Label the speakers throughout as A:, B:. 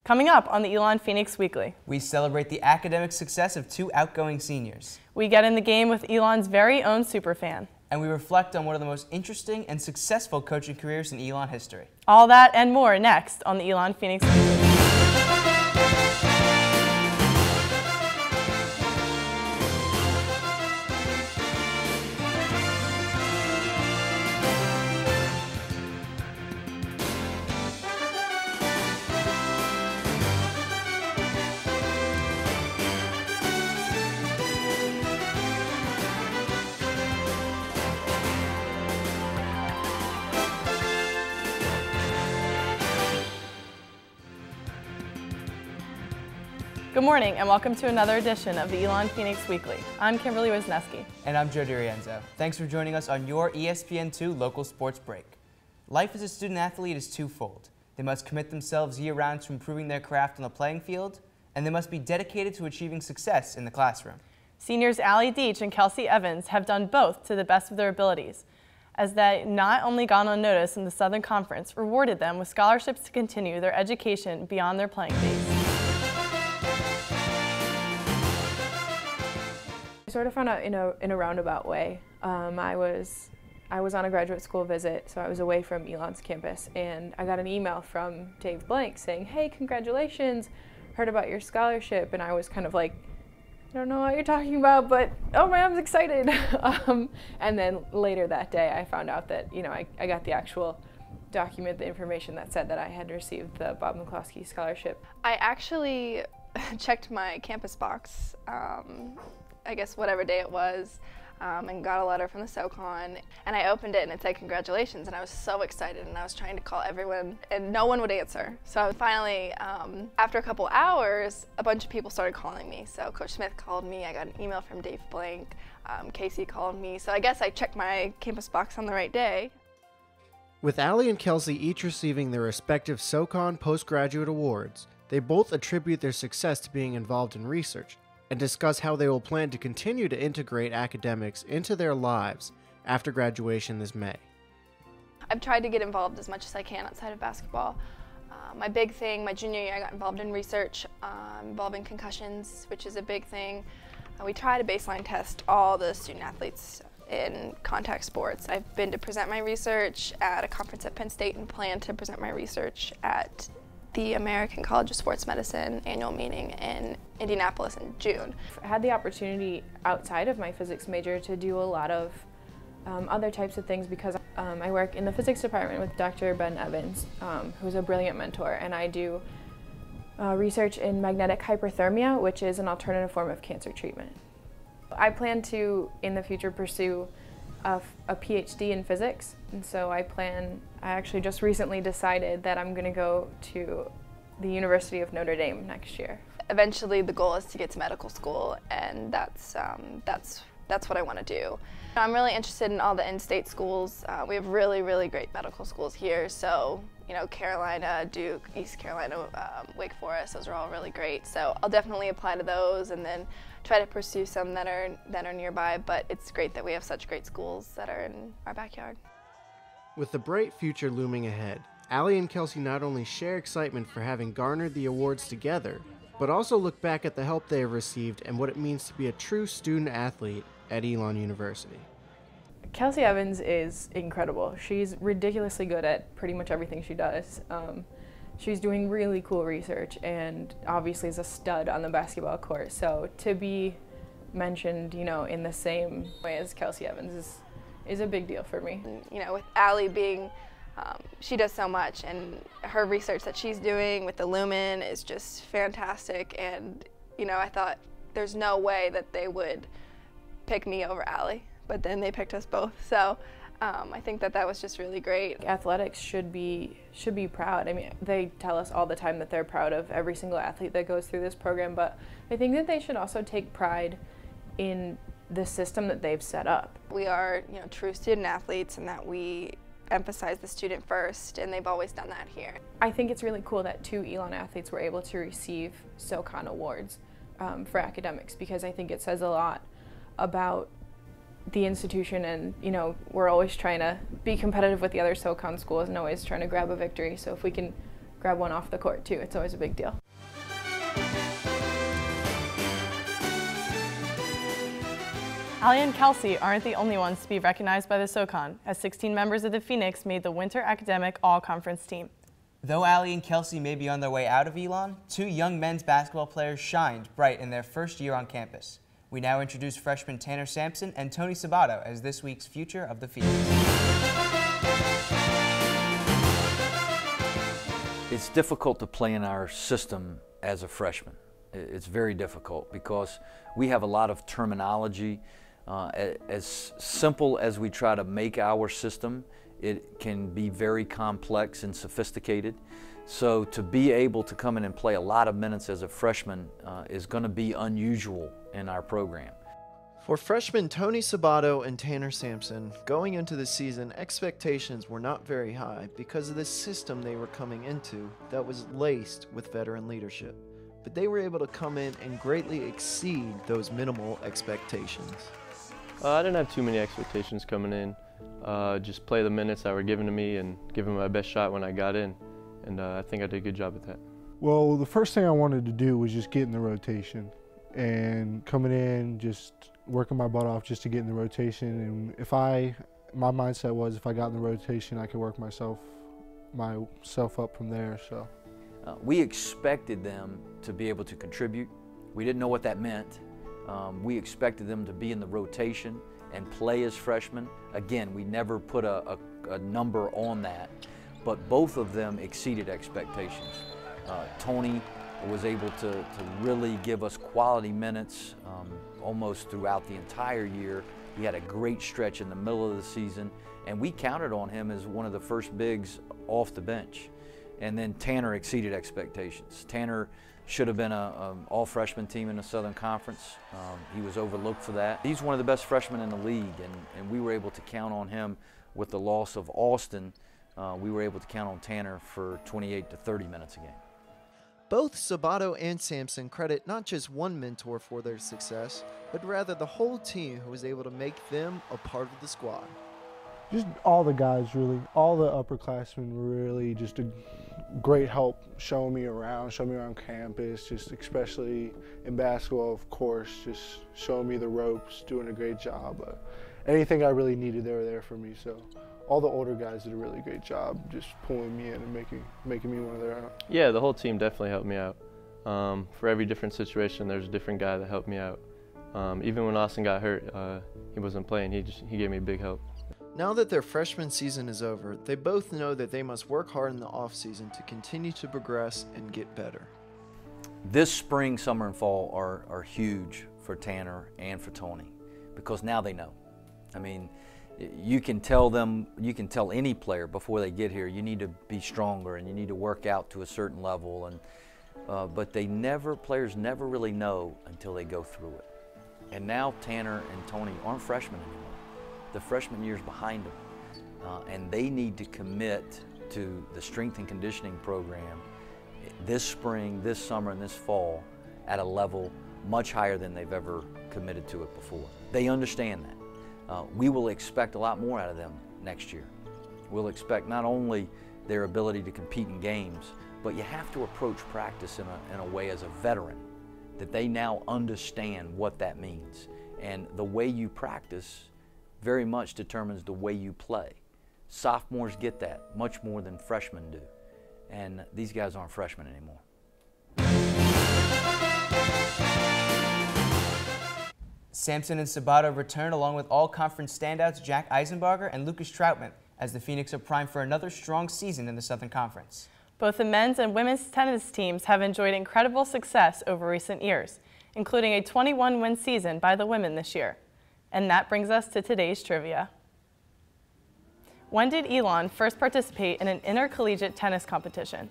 A: Coming up on the Elon Phoenix Weekly,
B: we celebrate the academic success of two outgoing seniors.
A: We get in the game with Elon's very own superfan.
B: And we reflect on one of the most interesting and successful coaching careers in Elon history.
A: All that and more next on the Elon Phoenix Weekly. Good morning and welcome to another edition of the Elon Phoenix Weekly. I'm Kimberly Wisniewski.
B: And I'm Joe DiRienzo. Thanks for joining us on your ESPN2 local sports break. Life as a student athlete is twofold. They must commit themselves year-round to improving their craft on the playing field, and they must be dedicated to achieving success in the classroom.
A: Seniors Allie Deach and Kelsey Evans have done both to the best of their abilities, as they not only gone unnoticed in the Southern Conference, rewarded them with scholarships to continue their education beyond their playing days.
C: Sort of found out in a roundabout way. I was on a graduate school visit, so I was away from Elon's campus, and I got an email from Dave Blank saying, "Hey, congratulations, heard about your scholarship," and I was kind of like, I don't know what you're talking about, but oh man, I'm excited. And then later that day, I found out that I got the actual document, the information that said that I had received the Bob McCloskey scholarship.
D: I actually checked my campus box. I guess whatever day it was, and got a letter from the SoCon, and I opened it and it said congratulations, and I was so excited, and I was trying to call everyone and no one would answer. So finally, after a couple hours, a bunch of people started calling me. So Coach Smith called me, I got an email from Dave Blank, Casey called me, so I guess I checked my campus box on the right day.
E: With Allie and Kelsey each receiving their respective SoCon postgraduate awards, they both attribute their success to being involved in research, and discuss how they will plan to continue to integrate academics into their lives after graduation this May.
D: I've tried to get involved as much as I can outside of basketball. My big thing, my junior year, I got involved in research involving concussions, which is a big thing. We try to baseline test all the student athletes in contact sports. I've been to present my research at a conference at Penn State and plan to present my research at the American College of Sports Medicine annual meeting in Indianapolis in June.
C: I had the opportunity outside of my physics major to do a lot of other types of things because I work in the physics department with Dr. Ben Evans, who's a brilliant mentor, and I do research in magnetic hyperthermia, which is an alternative form of cancer treatment. I plan to, in the future, pursue a PhD in physics, and so I actually just recently decided that I'm going to go to the University of Notre Dame next year.
D: Eventually the goal is to get to medical school, and that's what I want to do. I'm really interested in all the in-state schools. We have really great medical schools here, so Carolina, Duke, East Carolina, Wake Forest, those are all really great. So I'll definitely apply to those and then try to pursue some that are nearby, but it's great that we have such great schools that are in our backyard.
E: With the bright future looming ahead, Allie and Kelsey not only share excitement for having garnered the awards together, but also look back at the help they have received and what it means to be a true student athlete at Elon University.
C: Kelsey Evans is incredible. She's ridiculously good at pretty much everything she does. She's doing really cool research and obviously is a stud on the basketball court. So to be mentioned, in the same way as Kelsey Evans is a big deal for me.
D: With Allie being, she does so much, and her research that she's doing with the lumen is just fantastic. And I thought there's no way that they would pick me over Allie, but then they picked us both. So I think that was just really great.
C: Athletics should be proud. I mean, they tell us all the time that they're proud of every single athlete that goes through this program, but I think that they should also take pride in the system that they've set up.
D: We are, true student athletes, and that we emphasize the student first, and they've always done that here.
C: I think it's really cool that two Elon athletes were able to receive SoCon awards for academics, because I think it says a lot about the institution, and we're always trying to be competitive with the other SoCon schools and always trying to grab a victory. So if we can grab one off the court too. It's always a big deal.
A: Allie and Kelsey aren't the only ones to be recognized by the SoCon, as 16 members of the Phoenix made the Winter Academic All-Conference team.
B: Though Allie and Kelsey may be on their way out of Elon, two young men's basketball players shined bright in their first year on campus. We now introduce freshmen Tanner Sampson and Tony Sabato as this week's Future of the Phoenix.
F: It's difficult to play in our system as a freshman. It's very difficult because we have a lot of terminology. As simple as we try to make our system, it can be very complex and sophisticated. So to be able to come in and play a lot of minutes as a freshman is going to be unusual in our program.
E: For freshmen Tony Sabato and Tanner Sampson, going into the season, expectations were not very high because of the system they were coming into that was laced with veteran leadership. But they were able to come in and greatly exceed those minimal expectations.
G: I didn't have too many expectations coming in. Just play the minutes that were given to me and give them my best shot when I got in. And I think I did a good job at that. Well, the first thing I wanted to do was just get in the rotation. And coming in, just working my butt off just to get in the rotation. And my mindset was if I got in the rotation, I could work myself up from there. So
F: we expected them to be able to contribute. We didn't know what that meant. We expected them to be in the rotation and play as freshmen. Again, we never put a number on that, but both of them exceeded expectations. Tony was able to really give us quality minutes almost throughout the entire year. He had a great stretch in the middle of the season, and we counted on him as one of the first bigs off the bench. And then Tanner exceeded expectations. Tanner should have been an all-freshman team in the Southern Conference. He was overlooked for that. He's one of the best freshmen in the league, and we were able to count on him with the loss of Austin. We were able to count on Tanner for 28 to 30 minutes a game.
E: Both Sabato and Sampson credit not just one mentor for their success, but rather the whole team who was able to make them a part of the squad.
H: Just all the guys, really. All the upperclassmen were really just a great help showing me around campus, just especially in basketball, of course, just showing me the ropes, doing a great job. Anything I really needed, they were there for me. So all the older guys did a really great job just pulling me in and making me one of their own. Yeah, the whole team definitely helped me out. For every different situation, there's a different guy that helped me out. Even when Austin got hurt, he wasn't playing. He gave me a big help.
E: Now that their freshman season is over, they both know that they must work hard in the offseason to continue to progress and get better.
F: This spring, summer, and fall are huge for Tanner and for Tony because now they know. I mean, you can tell any player before they get here, you need to be stronger and you need to work out to a certain level, but players never really know until they go through it. And now Tanner and Tony aren't freshmen anymore. The freshman year's behind them, and they need to commit to the strength and conditioning program this spring, this summer, and this fall at a level much higher than they've ever committed to it before. They understand that. We will expect a lot more out of them next year. We'll expect not only their ability to compete in games, but you have to approach practice in a way as a veteran that they now understand what that means. And the way you practice very much determines the way you play. Sophomores get that much more than freshmen do. And these guys aren't freshmen anymore.
B: Sampson and Sabato return along with all-conference standouts Jack Eisenbarger and Lucas Troutman as the Phoenix are primed for another strong season in the Southern Conference.
A: Both the men's and women's tennis teams have enjoyed incredible success over recent years, including a 21-win season by the women this year. And that brings us to today's trivia. When did Elon first participate in an intercollegiate tennis competition?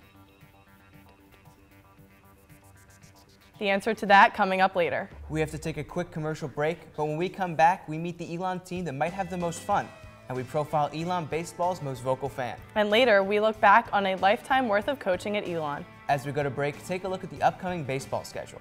A: The answer to that coming up later.
B: We have to take a quick commercial break, but when we come back, we meet the Elon team that might have the most fun, and we profile Elon baseball's most vocal fan.
A: And later, we look back on a lifetime worth of coaching at Elon.
B: As we go to break, take a look at the upcoming baseball schedule.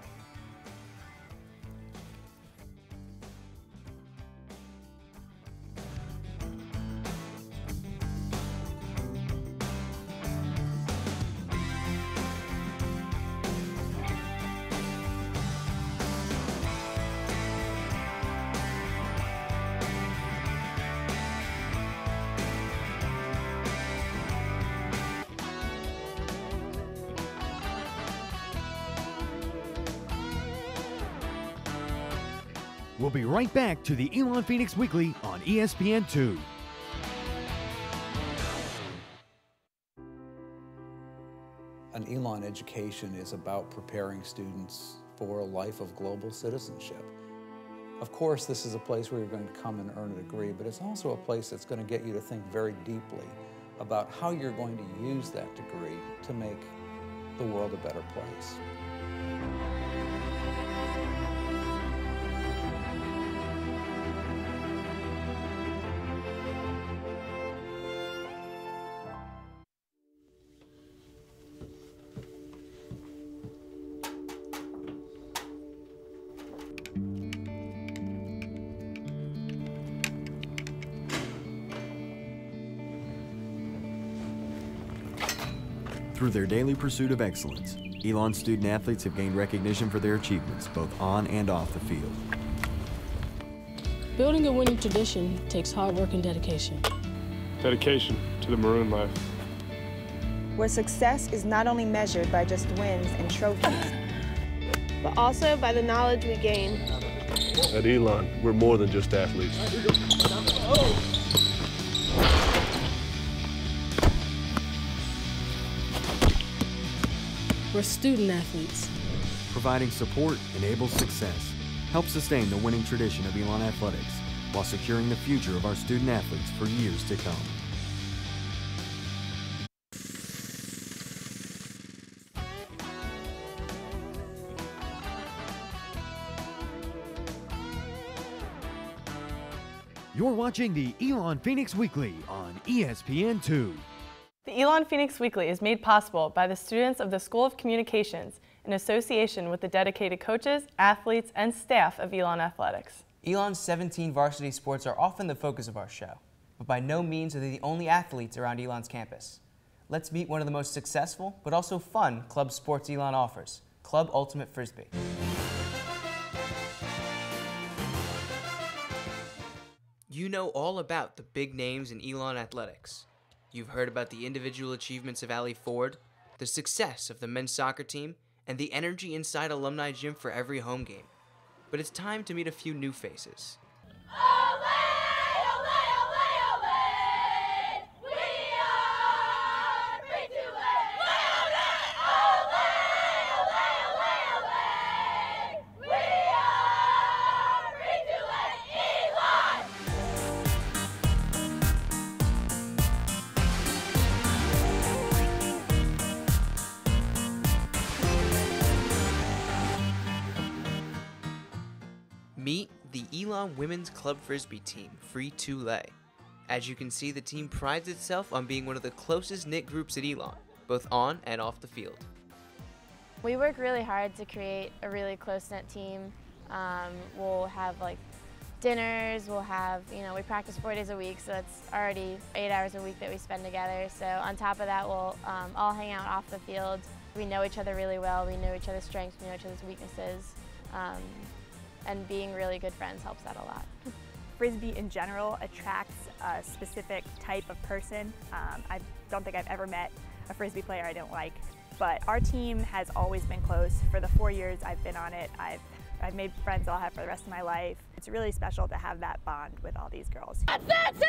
I: We'll be right back to the Elon Phoenix Weekly on ESPN2.
J: An Elon education is about preparing students for a life of global citizenship. Of course, this is a place where you're going to come and earn a degree, but it's also a place that's going to get you to think very deeply about how you're going to use that degree to make the world a better place.
I: Through their daily pursuit of excellence, Elon student athletes have gained recognition for their achievements both on and off the field.
K: Building a winning tradition takes hard work and dedication.
G: Dedication to the Maroon life.
L: Where success is not only measured by just wins and trophies,
M: but also by the knowledge we gain.
N: At Elon, we're more than just athletes.
K: We're student athletes.
I: Providing support enables success, helps sustain the winning tradition of Elon Athletics, while securing the future of our student athletes for years to come. You're watching the Elon Phoenix Weekly on ESPN2.
A: The Elon Phoenix Weekly is made possible by the students of the School of Communications in association with the dedicated coaches, athletes, and staff of Elon Athletics.
B: Elon's 17 varsity sports are often the focus of our show, but by no means are they the only athletes around Elon's campus. Let's meet one of the most successful, but also fun club sports Elon offers, Club Ultimate Frisbee. You know all about the big names in Elon Athletics. You've heard about the individual achievements of Allie Ford, the success of the men's soccer team, and the energy inside Alumni Gym for every home game. But it's time to meet a few new faces. Meet the Elon Women's Club Frisbee team, Free-to-Lay. As you can see, the team prides itself on being one of the closest knit groups at Elon, both on and off the field.
O: We work really hard to create a really close-knit team. We'll have like dinners, we'll have, we practice 4 days a week, so that's already 8 hours a week that we spend together. So on top of that, we'll all hang out off the field. We know each other really well, we know each other's strengths, we know each other's weaknesses. And being really good friends helps that a lot.
P: Frisbee in general attracts a specific type of person. I don't think I've ever met a Frisbee player I don't like, but our team has always been close. For the 4 years I've been on it, I've made friends I'll have for the rest of my life. It's really special to have that bond with all these girls.
O: That's the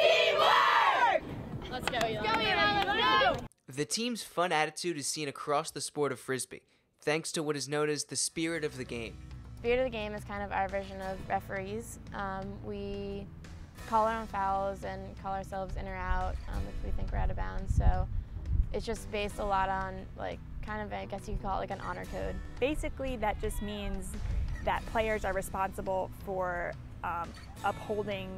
O: teamwork! Let's go, Elon. Let's go, Elon. Let's go!
B: The team's fun attitude is seen across the sport of Frisbee, thanks to what is known as the spirit of the game.
O: Spirit of the game is kind of our version of referees. We call our own fouls and call ourselves in or out if we think we're out of bounds. So it's just based a lot on I guess you could call it like an honor code.
P: Basically, that just means that players are responsible for upholding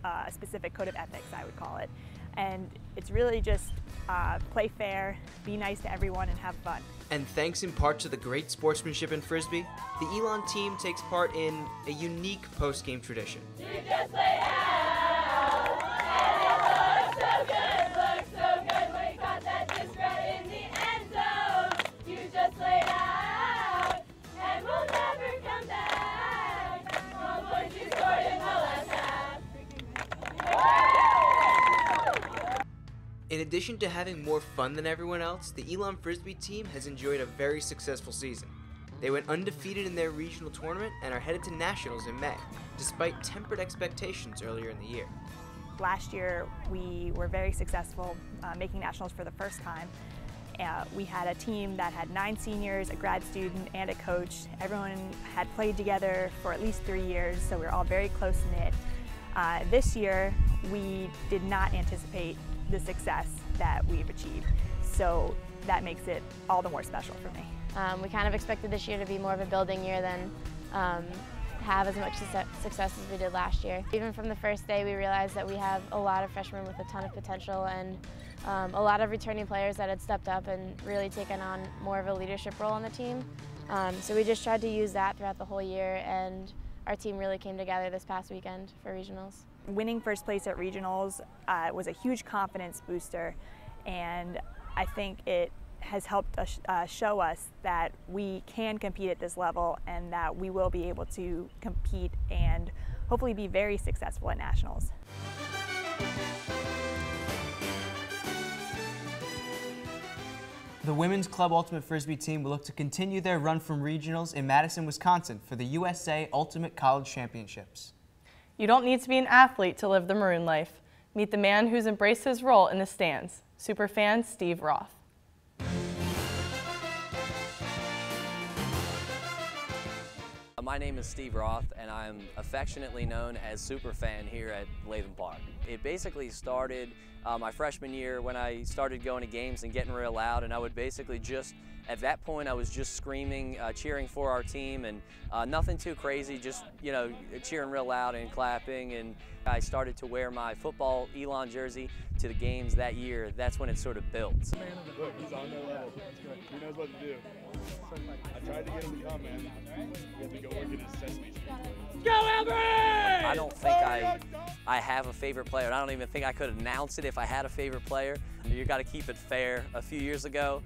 P: a specific code of ethics, I would call it. And it's really just play fair, be nice to everyone, and have fun.
B: And thanks in part to the great sportsmanship in Frisbee, the Elon team takes part in a unique post-game tradition.
O: You just lay out, and it looks so good when you caught that disc right in the end zone. You just laid out, and we'll never come back. All points you scored in the last half.
B: In addition to having more fun than everyone else, the Elon Frisbee team has enjoyed a very successful season. They went undefeated in their regional tournament and are headed to nationals in May, despite tempered expectations earlier in the year.
P: Last year, we were very successful making nationals for the first time. We had a team that had 9 seniors, a grad student, and a coach. Everyone had played together for at least 3 years, so we were all very close-knit. This year, we did not anticipate the success that we've achieved, so that makes it all the more special for me.
O: We kind of expected this year to be more of a building year than have as much success as we did last year. Even from the first day, we realized that we have a lot of freshmen with a ton of potential and a lot of returning players that had stepped up and really taken on more of a leadership role on the team. So we just tried to use that throughout the whole year, and our team really came together this past weekend for regionals.
P: Winning first place at regionals was a huge confidence booster, and I think it has helped us show us that we can compete at this level and that we will be able to compete and hopefully be very successful at nationals.
B: The Women's Club Ultimate Frisbee team will look to continue their run from regionals in Madison, Wisconsin for the USA Ultimate College Championships.
A: You don't need to be an athlete to live the maroon life. Meet the man who's embraced his role in the stands, superfan Steve Roth.
Q: My name is Steve Roth, and I'm affectionately known as Superfan here at Latham Park. It basically started my freshman year when I started going to games and getting real loud, and I would basically just, at that point I was just screaming, cheering for our team, and nothing too crazy, just, you know, cheering real loud and clapping. And I started to wear my football Elon jersey to the games that year. That's when it sort of built.
N: Look, he's on their level. He knows what to do. I tried to get him to come, man. You have to go work in his Sesame Street.
Q: Go, Albert! I don't think I have a favorite player. I don't even think I could announce it if I had a favorite player. You got to keep it fair. A few years ago,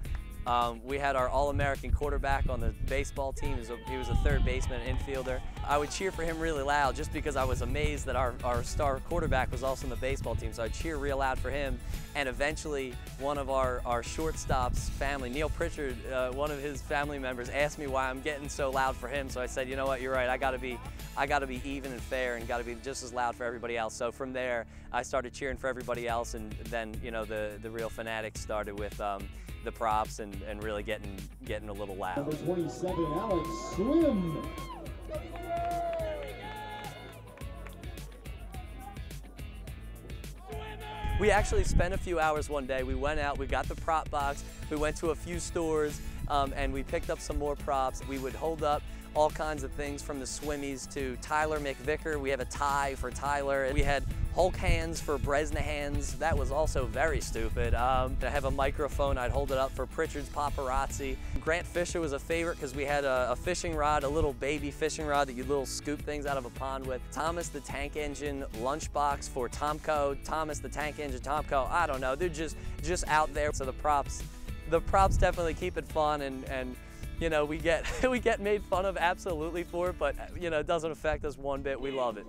Q: we had our All-American quarterback on the baseball team. He was a third baseman, infielder. I would cheer for him really loud just because I was amazed that our star quarterback was also on the baseball team. So I'd cheer real loud for him. And eventually, one of our shortstop's family, Neil Pritchard, one of his family members, asked me why I'm getting so loud for him. So I said, you know what, you're right. I got to be even and fair and got to be just as loud for everybody else. So from there, I started cheering for everybody else, and then, you know, the real fanatics started with the props and really getting a little loud.
R: Number 27, Alex Swim.
Q: We actually spent a few hours one day. We went out, we got the prop box, we went to a few stores, and we picked up some more props. We would hold up all kinds of things from the swimmies to Tyler McVicker. We have a tie for Tyler. We had Hulk hands for Bresna hands. That was also very stupid. I have a microphone. I'd hold it up for Pritchard's paparazzi. Grant Fisher was a favorite because we had a fishing rod, a little baby fishing rod that you little scoop things out of a pond with. Thomas the Tank Engine lunchbox for Tomco. Thomas the Tank Engine Tomco. I don't know. They're just out there. So the props definitely keep it fun, and you know, we get made fun of absolutely for it, but you know, it doesn't affect us one bit. We love it.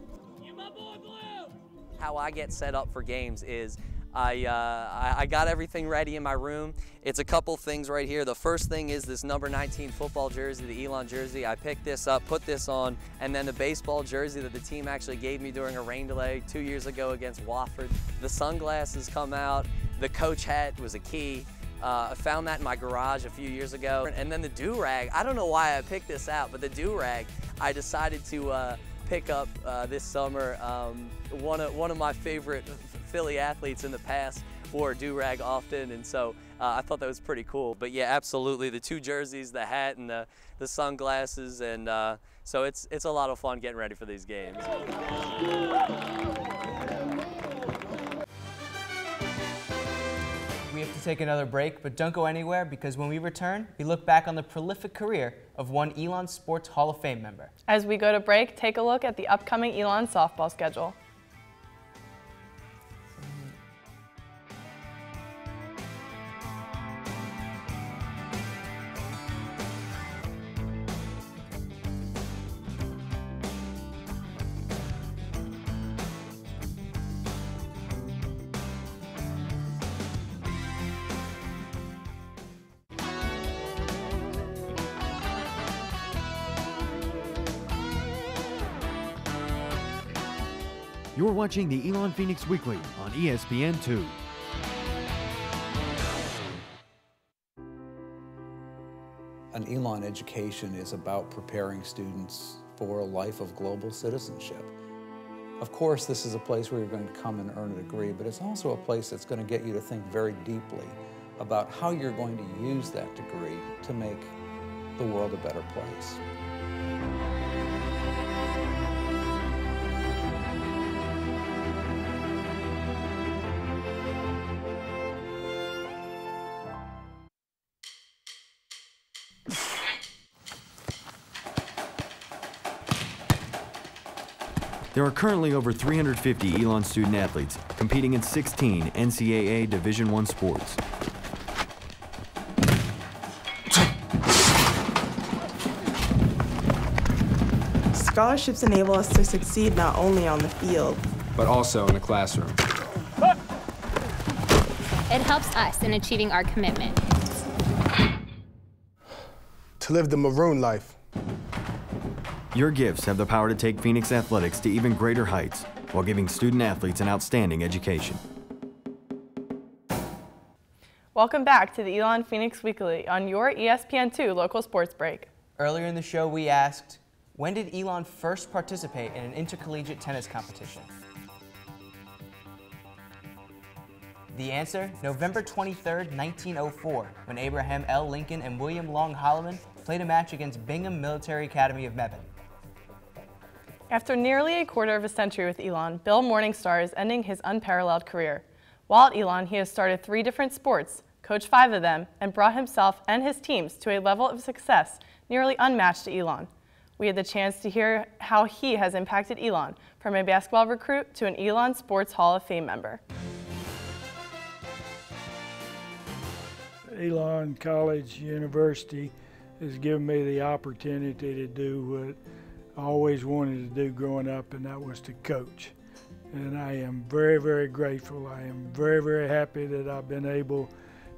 Q: How I get set up for games is I got everything ready in my room. It's a couple things right here. The first thing is this number 19 football jersey, the Elon jersey. I picked this up, put this on, and then the baseball jersey that the team actually gave me during a rain delay 2 years ago against Wofford. The sunglasses come out. The coach hat was a key. I found that in my garage a few years ago. And then the do-rag, I don't know why I picked this out, but the do-rag, I decided to pick up this summer. One of my favorite Philly athletes in the past wore a do-rag often, and so I thought that was pretty cool. But yeah, absolutely, the two jerseys, the hat, and the sunglasses, and so it's a lot of fun getting ready for these games.
B: We have to take another break, but don't go anywhere, because when we return, we look back on the prolific career of one Elon Sports Hall of Fame member.
A: As we go to break, take a look at the upcoming Elon softball schedule.
I: You're watching the Elon Phoenix Weekly on ESPN2.
J: An Elon education is about preparing students for a life of global citizenship. Of course, this is a place where you're going to come and earn a degree, but it's also a place that's going to get you to think very deeply about how you're going to use that degree to make the world a better place.
I: There are currently over 350 Elon student athletes competing in 16 NCAA Division I sports.
S: Scholarships enable us to succeed not only on the field,
T: but also in the classroom.
U: It helps us in achieving our commitment.
H: To live the maroon life.
I: Your gifts have the power to take Phoenix athletics to even greater heights while giving student athletes an outstanding education.
A: Welcome back to the Elon Phoenix Weekly on your ESPN2 local sports break.
B: Earlier in the show, we asked, when did Elon first participate in an intercollegiate tennis competition? The answer, November 23rd, 1904, when Abraham L. Lincoln and William Long Holloman played a match against Bingham Military Academy of Mebane.
A: After nearly a quarter of a century with Elon, Bill Morningstar is ending his unparalleled career. While at Elon, he has started 3 different sports, coached 5 of them, and brought himself and his teams to a level of success nearly unmatched to Elon. We had the chance to hear how he has impacted Elon, from a basketball recruit to an Elon Sports Hall of Fame member.
V: Elon College University has given me the opportunity to do what I always wanted to do growing up, and that was to coach. And I am very, very grateful. I am very, very happy that I've been able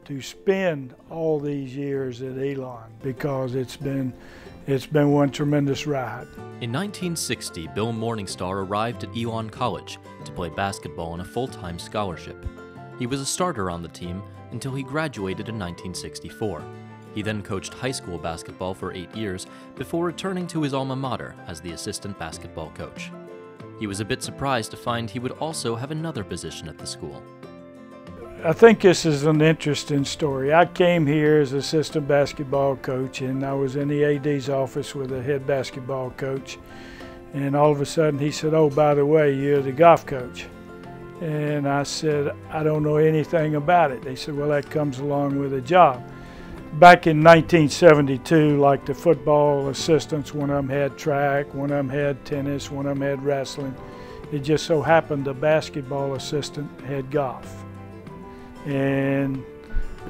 V: to spend all these years at Elon, because it's been one tremendous ride.
W: In 1960, Bill Morningstar arrived at Elon College to play basketball on a full-time scholarship. He was a starter on the team until he graduated in 1964. He then coached high school basketball for 8 years before returning to his alma mater as the assistant basketball coach. He was a bit surprised to find he would also have another position at the school.
V: I think this is an interesting story. I came here as assistant basketball coach, and I was in the AD's office with the head basketball coach, and all of a sudden he said, "Oh, by the way, you're the golf coach." And I said, "I don't know anything about it." They said, "Well, that comes along with a job." Back in 1972, like the football assistants, one of them had track, one of them had tennis, one of them had wrestling. It just so happened the basketball assistant had golf. And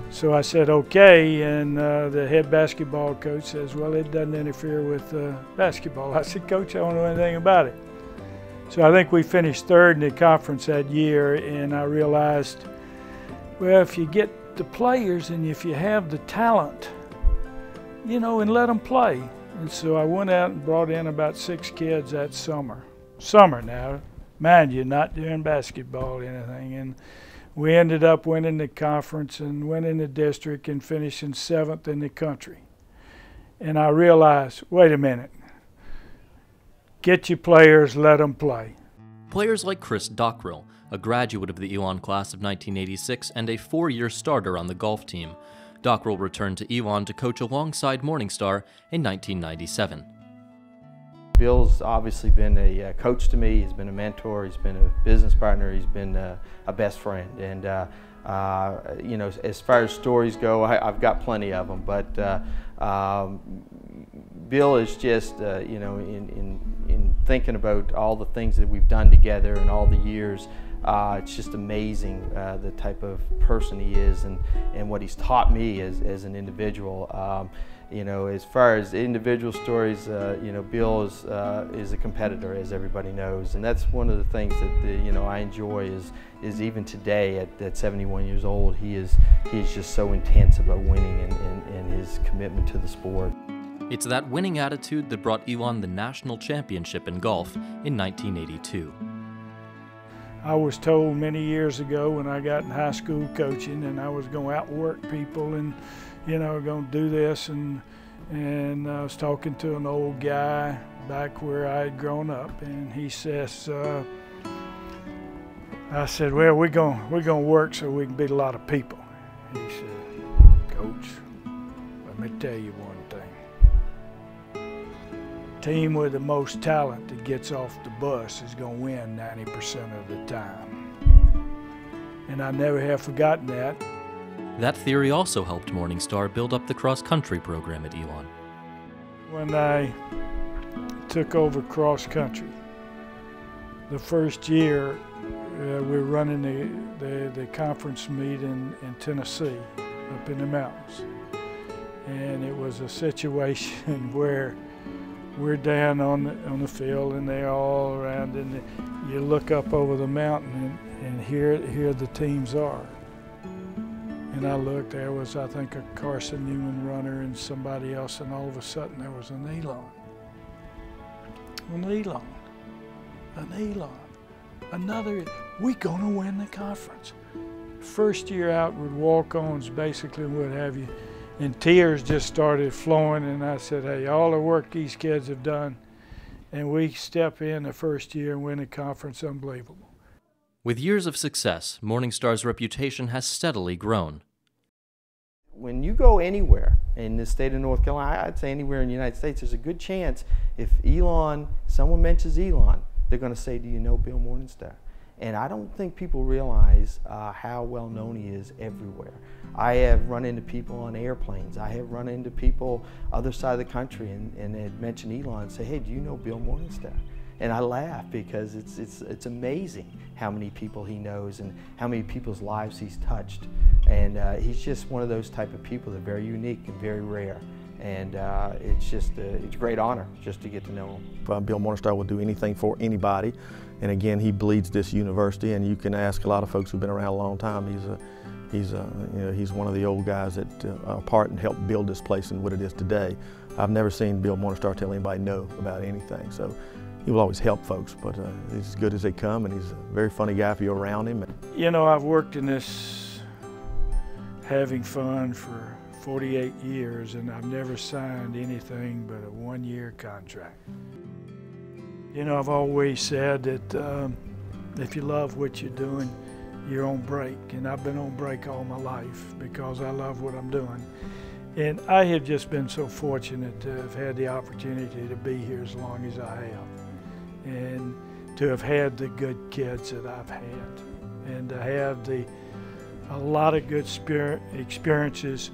V: so I said, okay, and the head basketball coach says, "Well, it doesn't interfere with basketball." I said, "Coach, I don't know anything about it." So I think we finished 3rd in the conference that year, and I realized, well, if you get the players and if you have the talent, you know, and let them play. And so I went out and brought in about 6 kids that summer. Summer now, mind you, not doing basketball or anything. And we ended up winning the conference and winning the district and finishing 7th in the country. And I realized, wait a minute, get your players, let them play.
W: Players like Chris Dockrell, a graduate of the Elon class of 1986 and a 4-year starter on the golf team. Dockrell returned to Elon to coach alongside Morningstar in 1997.
X: Bill's obviously been a coach to me. He's been a mentor. He's been a business partner. He's been a best friend. And you know, as far as stories go, I've got plenty of them. But Bill is just, you know, in thinking about all the things that we've done together and all the years, it's just amazing the type of person he is and what he's taught me as an individual. You know, as far as individual stories, you know, Bill is a competitor, as everybody knows, and that's one of the things that you know, I enjoy is even today at 71 years old, he's just so intense about winning and his commitment to the sport.
W: It's that winning attitude that brought Elon the national championship in golf in 1982.
V: I was told many years ago when I got in high school coaching and I was going to outwork people and, you know, going to do this, and I was talking to an old guy back where I had grown up, and he says, I said, well, we're gonna work so we can beat a lot of people. He said, Coach, let me tell you one thing. Team with the most talent that gets off the bus is gonna win 90% of the time. And I never have forgotten that.
W: That theory also helped Morningstar build up the cross-country program at Elon.
V: When I took over cross-country, the first year we were running the conference meet in Tennessee, up in the mountains. And it was a situation where we're down on the field and they're all around, and you look up over the mountain and here the teams are. And I looked, there was, I think, a Carson Newman runner and somebody else, and all of a sudden there was an Elon. Another, we're gonna win the conference. First year out with walk-ons, basically, what have you, and tears just started flowing, and I said, hey, all the work these kids have done, and we step in the first year and win the conference, unbelievable.
W: With years of success, Morningstar's reputation has steadily grown.
X: When you go anywhere in the state of North Carolina, I'd say anywhere in the United States, there's a good chance if someone mentions Elon, they're going to say, do you know Bill Morningstar? And I don't think people realize how well known he is everywhere. I have run into people on airplanes. I have run into people other side of the country and had mentioned Elon and say, hey, do you know Bill Morningstar? And I laugh because it's amazing how many people he knows and how many people's lives he's touched. And he's just one of those type of people that are very unique and very rare. And it's a great honor just to get to know him.
C: Bill Morningstar will do anything for anybody. And again, he bleeds this university, and you can ask a lot of folks who've been around a long time. He's one of the old guys that are part and helped build this place and what it is today. I've never seen Bill Morningstar tell anybody no about anything. So he will always help folks, but he's as good as they come, and he's a very funny guy if you're around him.
V: You know, I've worked in this having fun for 48 years, and I've never signed anything but a one-year contract. You know, I've always said that if you love what you're doing, you're on break, and I've been on break all my life because I love what I'm doing. And I have just been so fortunate to have had the opportunity to be here as long as I have, and to have had the good kids that I've had, and to have a lot of good experiences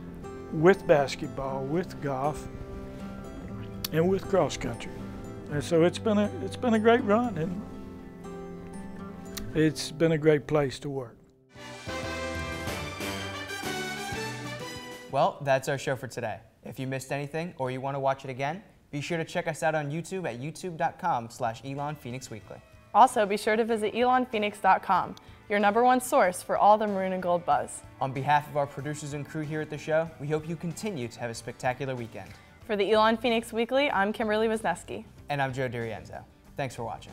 V: with basketball, with golf, and with cross country. And so it's been a great run, and it's been a great place to work.
B: Well, that's our show for today. If you missed anything or you want to watch it again, be sure to check us out on YouTube at youtube.com/ElonPhoenixWeekly.
A: Also, be sure to visit elonphoenix.com, your #1 source for all the maroon and gold buzz.
B: On behalf of our producers and crew here at the show, we hope you continue to have a spectacular weekend.
A: For the Elon Phoenix Weekly, I'm Kimberly Wisniewski.
B: And I'm Joe DiRienzo. Thanks for watching.